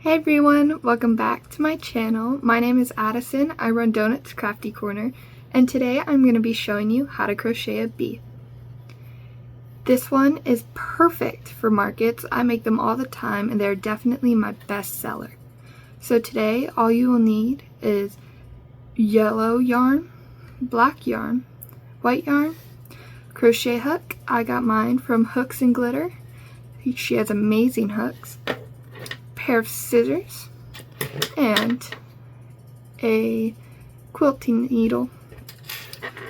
Hey everyone, welcome back to my channel. My name is Addison, I run Donut's Crafty Corner, and today I'm going to be showing you how to crochet a bee. This one is perfect for markets. I make them all the time and they're definitely my best seller. So today all you will need is yellow yarn, black yarn, white yarn, crochet hook. I got mine from Hooks and Glitter. She has amazing hooks. Pair of scissors and a quilting needle.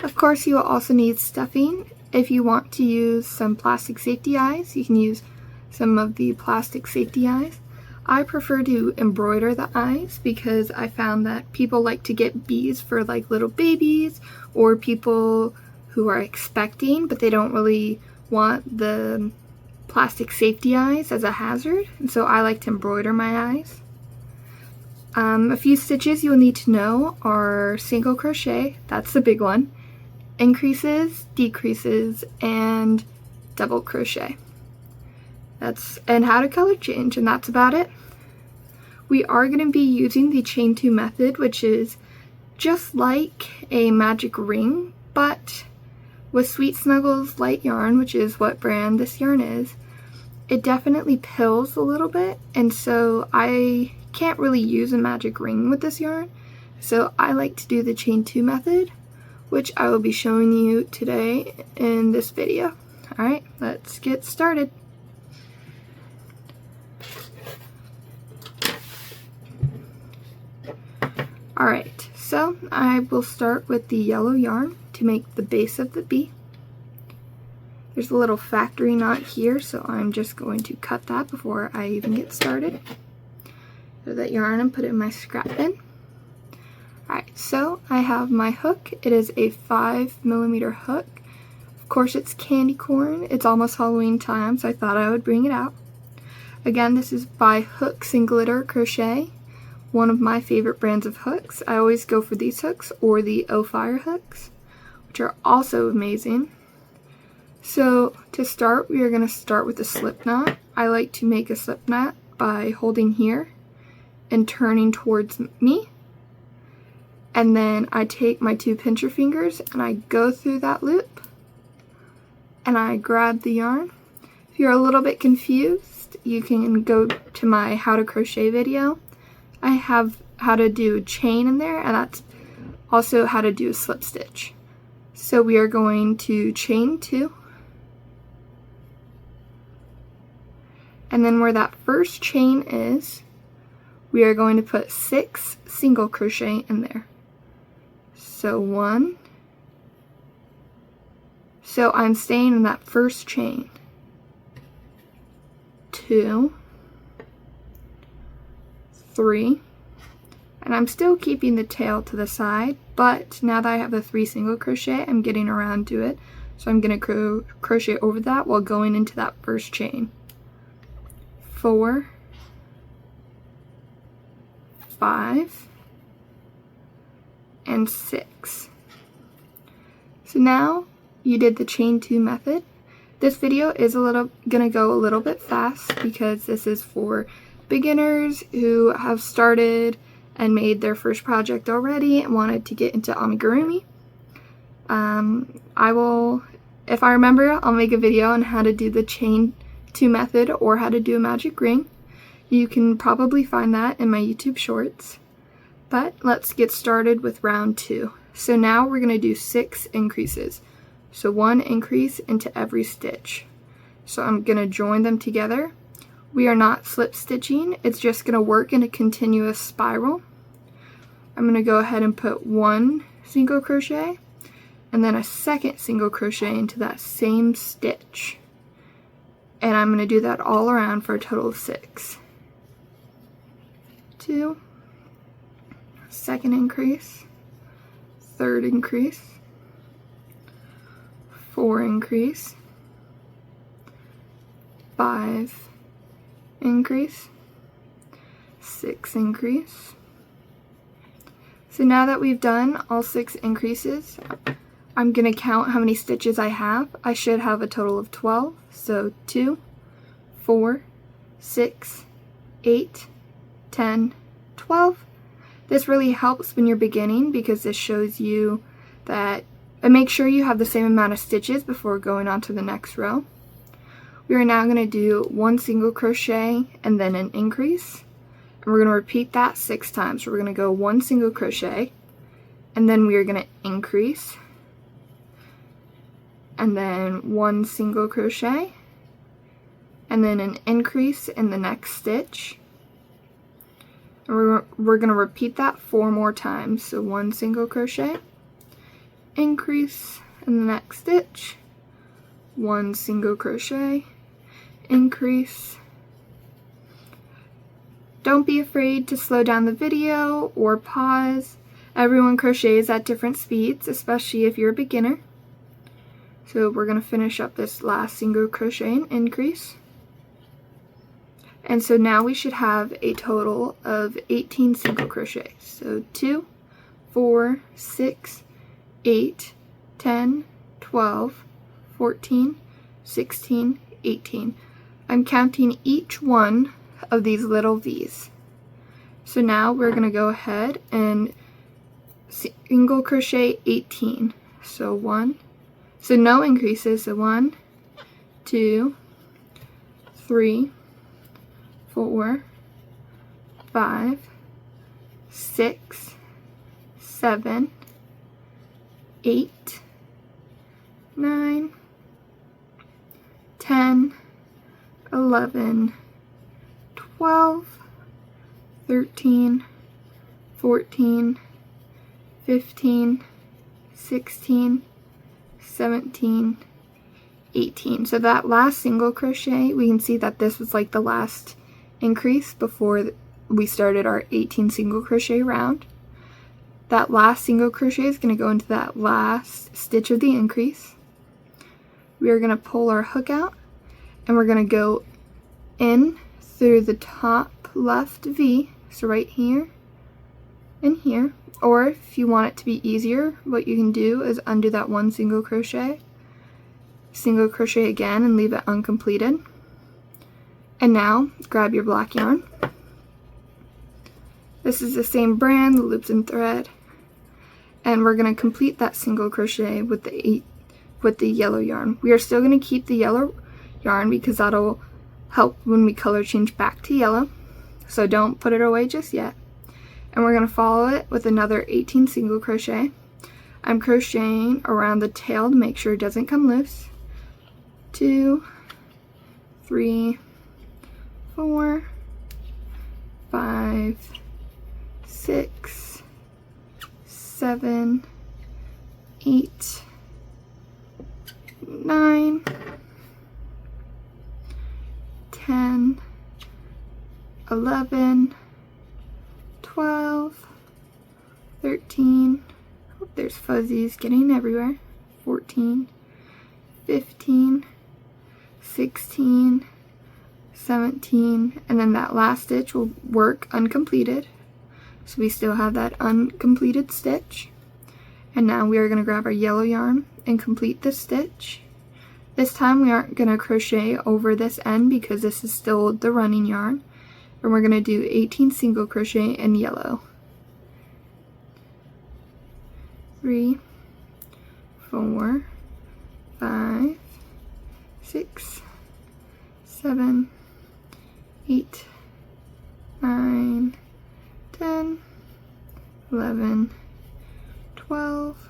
Of course, you will also need stuffing. If you want to use some plastic safety eyes, you can use some of the plastic safety eyes. I prefer to embroider the eyes because I found that people like to get bees for like little babies or people who are expecting but they don't really want the plastic safety eyes as a hazard, and so I like to embroider my eyes. A few stitches you'll need to know are single crochet, that's the big one, increases, decreases, and double crochet. And how to color change, and that's about it. We are going to be using the chain 2 method, which is just like a magic ring, but with Sweet Snuggles light yarn, which is what brand this yarn is, it definitely pills a little bit, and so I can't really use a magic ring with this yarn, so I like to do the chain 2 method, which I will be showing you today in this video. Alright, let's get started. Alright, so I will start with the yellow yarn to make the base of the bee. There's a little factory knot here, so I'm just going to cut that before I even get started. Throw that yarn and put it in my scrap bin. Alright, so I have my hook. It is a 5mm hook. Of course, it's candy corn. It's almost Halloween time, so I thought I would bring it out. Again, this is by Hooks and Glitter Crochet, one of my favorite brands of hooks. I always go for these hooks or the O-Fire hooks, which are also amazing. So to start, we are going to start with a slip knot. I like to make a slip knot by holding here and turning towards me. And then I take my 2 pincher fingers and I go through that loop and I grab the yarn. If you're a little bit confused, you can go to my how to crochet video. I have how to do a chain in there, and that's also how to do a slip stitch. So we are going to chain 2. And then where that first chain is, we are going to put 6 single crochet in there. So 1. So I'm staying in that first chain. 2. 3. And I'm still keeping the tail to the side, but now that I have the 3 single crochet, I'm getting around to it. So I'm going to crochet over that while going into that first chain. 4, 5, and 6. So now you did the chain 2 method. This video is gonna go a little bit fast because this is for beginners who have started and made their first project already and wanted to get into amigurumi. If I remember, I'll make a video on how to do the chain 2 method or how to do a magic ring. You can probably find that in my YouTube shorts. But let's get started with round 2. So now we're going to do 6 increases. So 1 increase into every stitch. So I'm going to join them together. We are not slip stitching, it's just going to work in a continuous spiral. I'm going to go ahead and put 1 single crochet and then a 2nd single crochet into that same stitch. And I'm going to do that all around for a total of 6. 2, 2nd increase, 3rd increase, 4 increase, 5 increase, 6 increase. So now that we've done all 6 increases, I'm going to count how many stitches I have. I should have a total of 12. So 2, 4, 6, 8, 10, 12. This really helps when you're beginning because this shows you that, and make sure you have the same amount of stitches before going on to the next row. We are now going to do 1 single crochet and then an increase. And we're going to repeat that 6 times. So we're going to go 1 single crochet, and then we are going to increase, and then 1 single crochet, and then an increase in the next stitch. And we're going to repeat that 4 more times. So 1 single crochet, increase in the next stitch, 1 single crochet, increase. Don't be afraid to slow down the video or pause. Everyone crochets at different speeds, especially if you're a beginner. So we're going to finish up this last single crochet and increase. And so now we should have a total of 18 single crochets. So 2, 4, 6, 8, 10, 12, 14, 16, 18. I'm counting each one of these little V's. So now we're going to go ahead and single crochet 18. So no increases. So 1, 2, 3, 4, 5, 6, 7, 8, 9, 10, 11, 12, 13, 14, 15, 16, 17, 18. So that last single crochet, we can see that this was like the last increase before we started our 18 single crochet round. That last single crochet is going to go into that last stitch of the increase. We are going to pull our hook out, and we're going to go in through the top left V, so right here and here. Or if you want it to be easier, what you can do is undo that 1 single crochet again and leave it uncompleted. And now grab your black yarn. This is the same brand, the Loops and Thread, and we're going to complete that single crochet with the yellow yarn. We are still going to keep the yellow yarn because that'll help when we color change back to yellow, so don't put it away just yet. And we're going to follow it with another 18 single crochet. I'm crocheting around the tail to make sure it doesn't come loose. 2, 3, 4, 5, 6, 7, 8, 9, 10, 11, 12, 13, oh, there's fuzzies getting everywhere, 14, 15, 16, 17, and then that last stitch will work uncompleted. So we still have that uncompleted stitch. And now we are going to grab our yellow yarn and complete this stitch. This time we aren't going to crochet over this end because this is still the running yarn. And we're going to do 18 single crochet in yellow. 3, 4, 5, 6, 7, 8, 9, 10, 11, 12,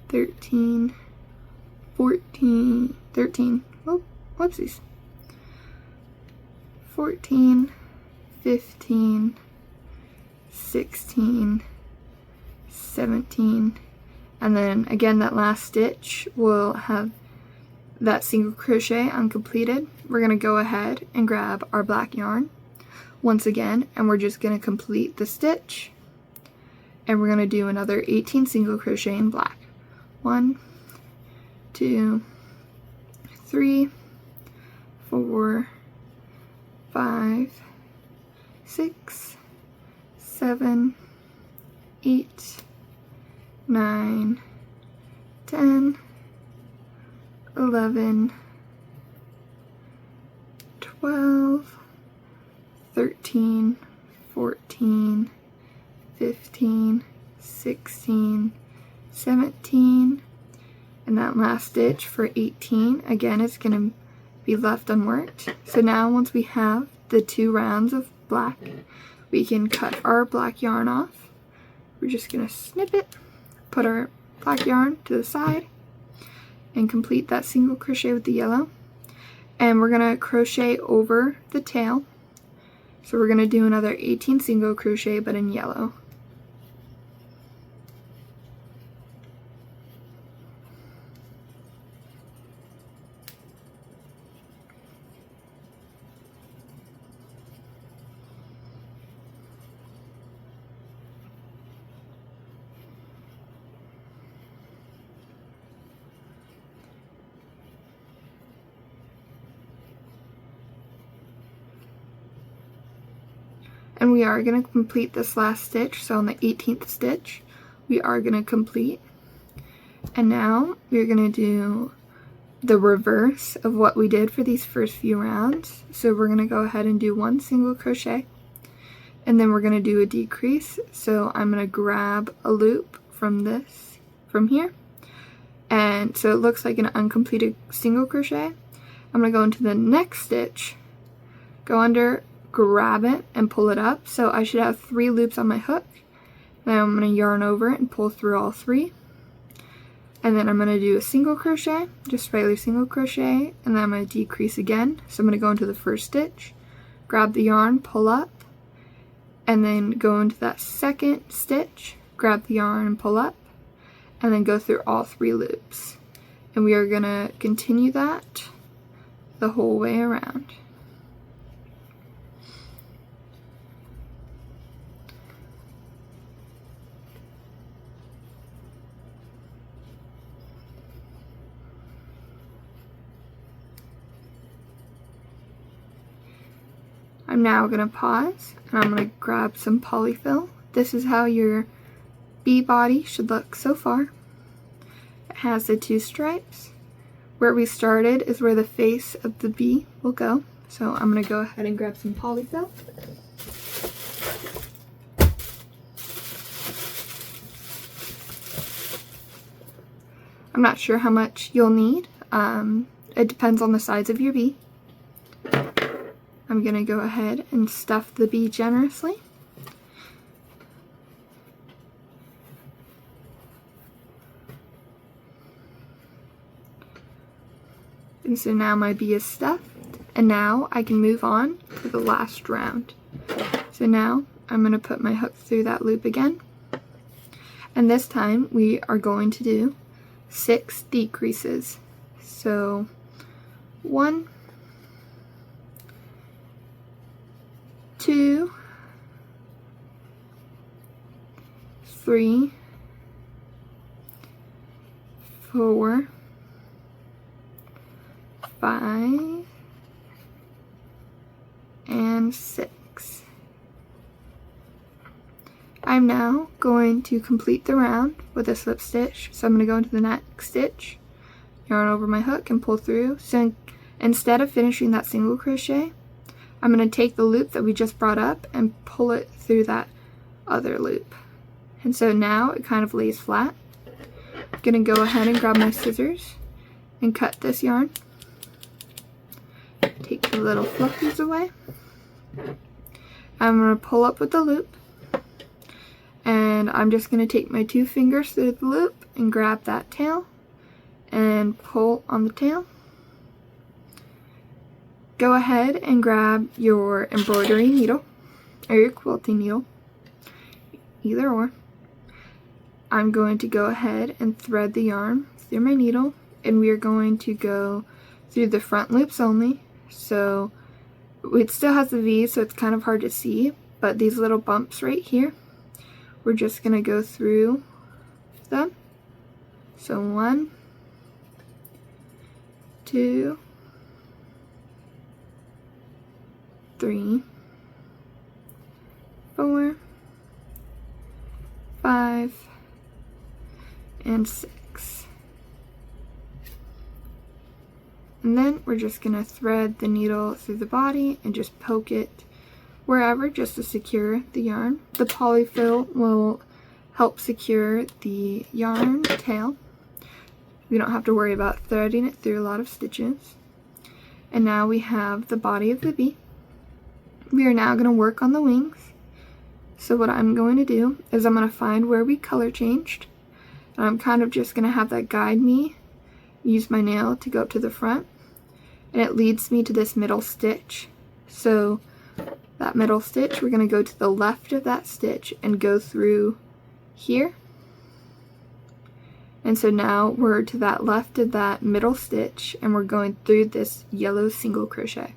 13, 14, 13, oh, whoopsies, 14, 15, 16, 17, and then again that last stitch will have that single crochet uncompleted. We're going to go ahead and grab our black yarn once again, and we're just going to complete the stitch, and we're going to do another 18 single crochet in black. 1, 2, 3, 4, 5, 6, 7, 8, 9, 10, 11, 12, 13, 14, 15, 16, 17, and that last stitch for 18, again, is going to be left unworked. So now once we have the 2 rounds of black, we can cut our black yarn off. We're just going to snip it, put our black yarn to the side, and complete that single crochet with the yellow. And we're going to crochet over the tail. So we're going to do another 18 single crochet, but in yellow. And we are going to complete this last stitch, so on the 18th stitch, we are going to complete. And now we're going to do the reverse of what we did for these first few rounds. So we're going to go ahead and do 1 single crochet, and then we're going to do a decrease. So I'm going to grab a loop from here, and so it looks like an uncompleted single crochet. I'm going to go into the next stitch, go under, grab it, and pull it up. So I should have 3 loops on my hook. Now I'm going to yarn over it and pull through all 3. And then I'm going to do a single crochet, just regular single crochet, and then I'm going to decrease again. So I'm going to go into the first stitch, grab the yarn, pull up, and then go into that second stitch, grab the yarn and pull up, and then go through all 3 loops. And we are going to continue that the whole way around. I'm now going to pause, and I'm going to grab some polyfill. This is how your bee body should look so far. It has the 2 stripes. Where we started is where the face of the bee will go. So I'm going to go ahead and grab some polyfill. I'm not sure how much you'll need. It depends on the size of your bee. I'm going to go ahead and stuff the bee generously. And so now my bee is stuffed, and now I can move on to the last round. So now I'm going to put my hook through that loop again, and this time we are going to do 6 decreases. So 1, 2, 3, 4, 5, and 6. I'm now going to complete the round with a slip stitch. So I'm going to go into the next stitch, yarn over my hook, and pull through. So instead of finishing that single crochet, I'm going to take the loop that we just brought up and pull it through that other loop. And so now it kind of lays flat. I'm going to go ahead and grab my scissors and cut this yarn. Take the little fluffies away. I'm going to pull up with the loop. And I'm just going to take my 2 fingers through the loop and grab that tail and pull on the tail. Go ahead and grab your embroidery needle or your quilting needle, either or. I'm going to go ahead and thread the yarn through my needle, and we are going to go through the front loops only. So it still has the V, so it's kind of hard to see, but these little bumps right here, we're just going to go through them. So 1, 2, 3, 4, 5, and 6. And then we're just going to thread the needle through the body and just poke it wherever just to secure the yarn. The polyfill will help secure the yarn tail. We don't have to worry about threading it through a lot of stitches. And now we have the body of the bee. We are now going to work on the wings. So what I'm going to do is I'm going to find where we color changed. And I'm kind of just going to have that guide me, use my nail to go up to the front. And it leads me to this middle stitch. So that middle stitch, we're going to go to the left of that stitch and go through here. And so now we're to that left of that middle stitch and we're going through this yellow single crochet.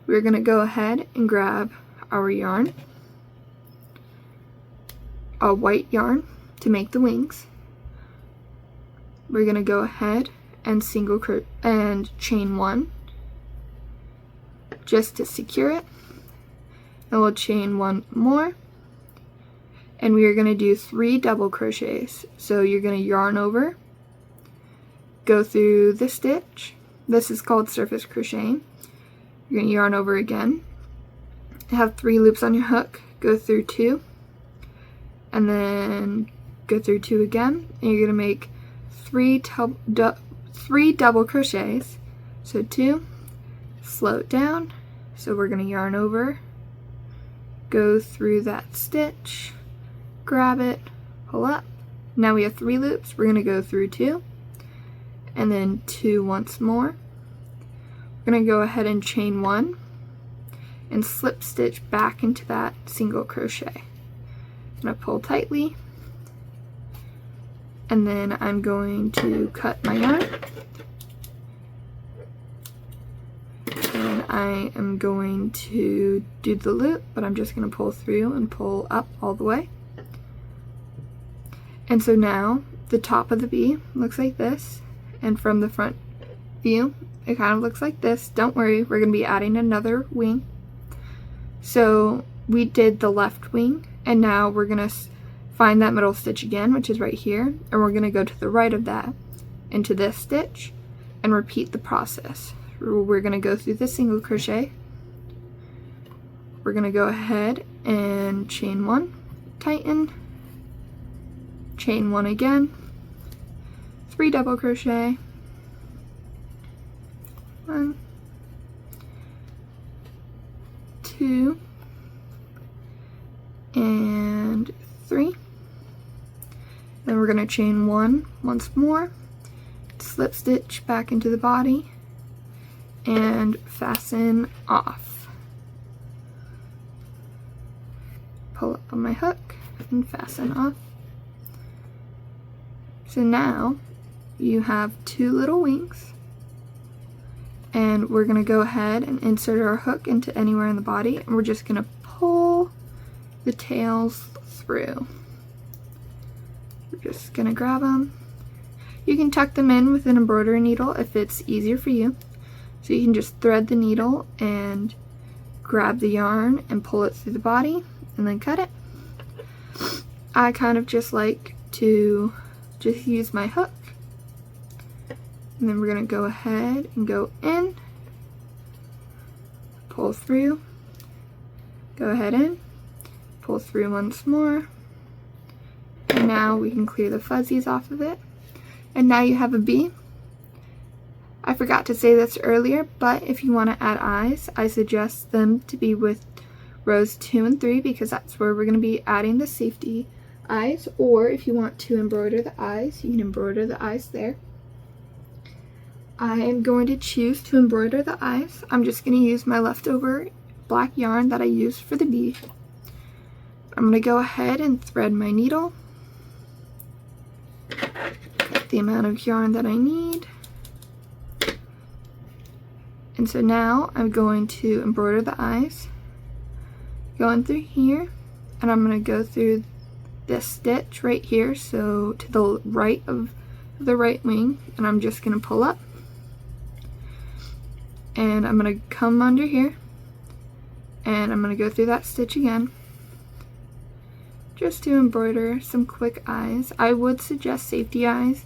We're going to go ahead and grab our yarn, a white yarn to make the wings. We're going to go ahead and chain one just to secure it. And we'll chain one more. And we are going to do 3 double crochets. So you're going to yarn over, go through the stitch. This is called surface crocheting. You're going to yarn over again, have 3 loops on your hook, go through 2, and then go through 2 again, and you're going to make 3 double crochets. So 2, slow it down. So we're going to yarn over, go through that stitch, grab it, pull up. Now we have 3 loops. We're going to go through 2 and then 2 once more. We're going to go ahead and chain 1 and slip stitch back into that single crochet. I'm going to pull tightly and then I'm going to cut my yarn and I am going to do the loop, but I'm just going to pull through and pull up all the way. And so now the top of the bee looks like this, and from the front view it kind of looks like this. Don't worry, we're going to be adding another wing. So we did the left wing, and now we're going to find that middle stitch again, which is right here, and we're going to go to the right of that into this stitch and repeat the process. We're going to go through the single crochet. We're going to go ahead and chain 1, tighten, chain 1 again, 3 double crochet, 1, 2, and 3. Then we're going to chain 1 once more, slip stitch back into the body, and fasten off. Pull up on my hook and fasten off. So now you have 2 little wings, and we're going to go ahead and insert our hook into anywhere in the body, and we're just going to pull the tails through. We're just going to grab them. You can tuck them in with an embroidery needle if it's easier for you. So you can just thread the needle and grab the yarn and pull it through the body and then cut it. I kind of just like to just use my hook. And then we're going to go ahead and go in, pull through, go ahead in, pull through once more, and now we can clear the fuzzies off of it. And now you have a bee. I forgot to say this earlier, but if you want to add eyes, I suggest them to be with rows 2 and 3 because that's where we're going to be adding the safety eyes, or if you want to embroider the eyes, you can embroider the eyes there. I am going to choose to embroider the eyes. I'm just going to use my leftover black yarn that I used for the bee. I'm going to go ahead and thread my needle, cut the amount of yarn that I need. And so now I'm going to embroider the eyes, going through here, and I'm going to go through this stitch right here, so to the right of the right wing, and I'm just going to pull up. And I'm going to come under here, and I'm going to go through that stitch again, just to embroider some quick eyes. I would suggest safety eyes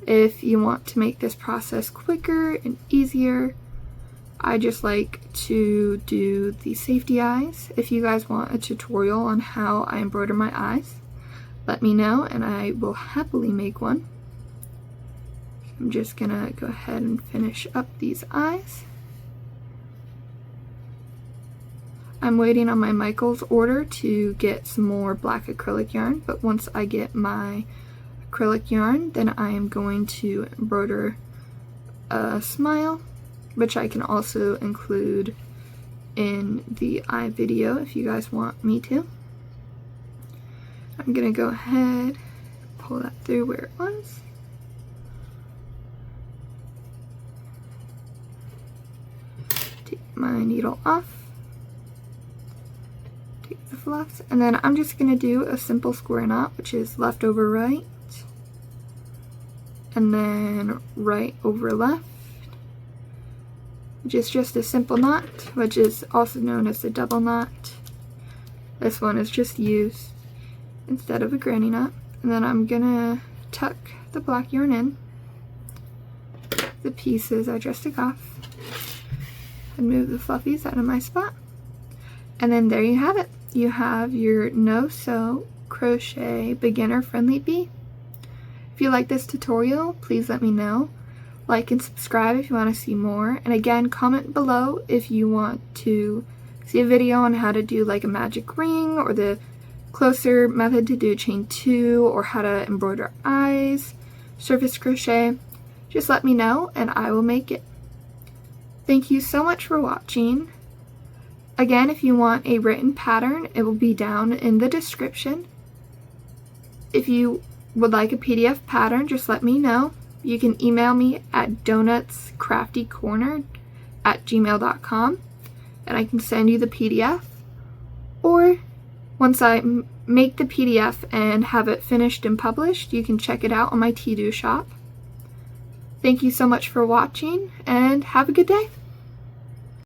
if you want to make this process quicker and easier. I just like to do the safety eyes. If you guys want a tutorial on how I embroider my eyes, let me know and I will happily make one. I'm just gonna go ahead and finish up these eyes. I'm waiting on my Michaels order to get some more black acrylic yarn, but once I get my acrylic yarn, then I am going to embroider a smile, which I can also include in the eye video if you guys want me to. I'm gonna go ahead, pull that through where it was. Take my needle off. Take the fluffs, and then I'm just gonna do a simple square knot, which is left over right, and then right over left, which is just a simple knot, which is also known as a double knot. This one is just used instead of a granny knot. And then I'm gonna tuck the black yarn in, the pieces I just took off, and move the fluffies out of my spot. And then there you have it. You have your no sew crochet beginner friendly bee. If you like this tutorial, please let me know. Like and subscribe if you want to see more. And again, comment below if you want to see a video on how to do like a magic ring, or the closer method to do chain 2, or how to embroider eyes, surface crochet. Just let me know and I will make it. Thank you so much for watching. Again, if you want a written pattern, it will be down in the description. If you would like a PDF pattern, just let me know. You can email me at donutscraftycorner@gmail.com and I can send you the PDF. Or once I make the PDF and have it finished and published, you can check it out on my Tido shop. Thank you so much for watching and have a good day.